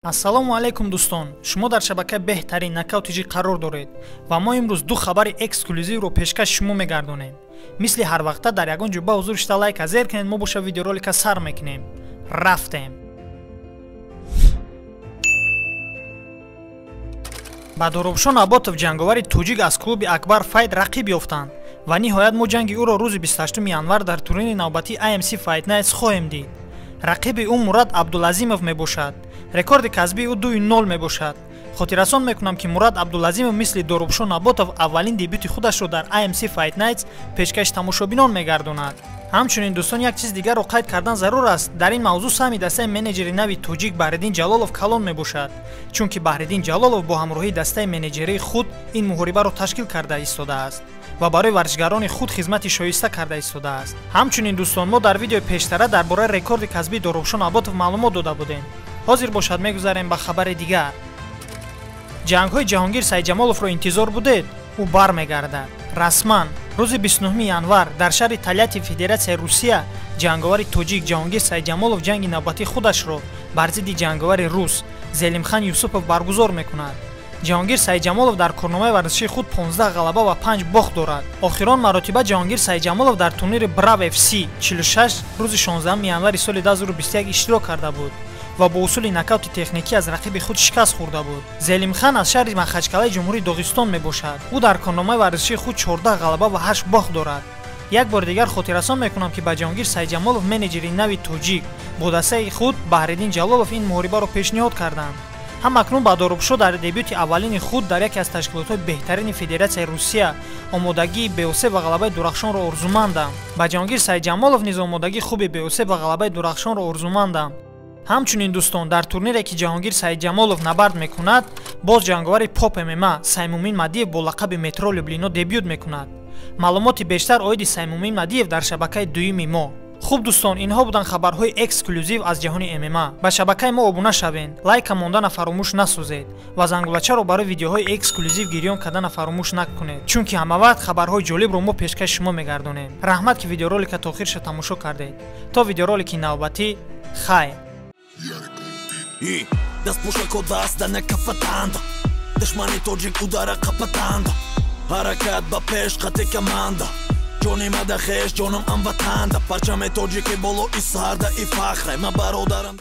ассалому алайкум дӯстон, шумо дар шабакаи беҳтарин нокаутиҷӣ қарор доред ва мо имрӯз ду хабари эксклюзивро пешкаши шумо мегардонем. Мисли ҳар вақта дар ягон ҷо ба ҳузур шуда лайка зер кунед, мо боша видеоролика сар мекунем. Рафтем. ба Доробшон Аботов ҷанговари тоҷик аз клуби Акбар Fight рақиб ёфтанд ва ниҳоят мо ҷанги ӯро рӯзи 28 январ дар турнири навбатии AMC Fight Nights хоҳем дид. рақиби ӯ Мурад Абдулазимов мебошад. рекорди касбии ӯ 2-0 мебошад. хотиррасон мекунам ки Мурад Абдулазимов мисли Доробшон Аботов аввалин дебюти худашро дар AMC Fight Nights пешкаши тамошобинон мегардонад. ҳамчунин дӯстон, як чиз дигарро қайд кардан зарур аст. дар ин мавзӯъ сами дастаи менеҷери нави тоҷик Баҳриддин Ҷалолов калон мебошад, чунки Баҳриддин Ҷалолов бо ҳамроҳии дастаи менеҷерии худ ин муҳорибаро ташкил карда истодааст ва барои варзишгарони худ хизмати шоиста карда истодааст. ҳамчунин дӯстон, мо дар видеои пештара дар бораи рекорди касбии Доробшон Аботов маълумот дода будем. ҳозир бошад мегузарем ба хабари дигар. ҷангҳои Ҷаҳонгир Саидҷамоловро интизор будед? ӯ бармегардад. Расман рӯзи 29 январ дар шаҳри Тольятти Федератсияи Русия ҷанговари тоҷик Ҷаҳонгир Саидҷамолов ҷанги навбатии худашро бар зидди ҷанговари рус Зелимхан Юсупов баргузор мекунад. Ҷаҳонгир Саидҷамолов дар корномаи варзишии худ 15 ғалаба ва 5 бохт дорад. охирон маротиба Ҷаҳонгир Саидҷамолов дар турнири Brav FC 46 рӯзи 16 январи соли 2021 иштирок карда буд ва бо усули нокаути техникӣ аз рақиби худ шикаст хӯрда буд. Зелимхан аз шаҳри Махачкалаи Ҷумҳурии Доғистон мебошад. ӯ дар корномаи варзишии худ 14 ғалаба ва 8 бохт дорад. як бори дигар хотиррасон мекунам ки ба Ҷаҳонгир Саидҷамолов менеҷери нави тоҷик бо дастаи худ Баҳриддин Ҷалолов ин муҳорибаро пешниҳод карданд. ҳам акнун ба Доробшон дар дебюти аввалини худ дар яке аз ташкилотҳои беҳтарини Федератсияи Русия омодагии беосеб ва ғалабаи дурахшонро орзумандам. ба Ҷаҳонгир Саидҷамолов низ омодагии хуби беосеб ва ғалабаи дурахшонро орзумандам. ҳамчунин дӯстон, дар турнире ки Ҷаҳонгир Саидҷамолов набард мекунад, боз ҷанговари Pop MMA Саймумин Мадиев бо лақаби Метро Люблино дебют мекунад. маълумоти бештар оиди Саймумин Мадиев дар шабакаи дуюми мо. хуб дӯстон, инҳо буданд хабарҳои эксклюзив аз ҷаҳони ММА. ба шабакаи мо обуна шавед, лайка мондана фаромӯш насозед ва зангулачаро барои видеоҳои эксклюзив гирён кардана фаромӯш накунед, чунки ҳамавақт хабарҳои ҷолибро мо пешкаши шумо мегардонем. раҳмат ки видеоролика то охирша тамошо кардед. то видеоролики навбатӣ, хайр. Даст мушако даст да не кафатанда, душмани тоҷик удара қапатанда, ҳаракат ба пеш қати команда, ҷони мада хеш ҷонам амватанда, парчами тоҷики боло и сарда и фахре, ма бародарам.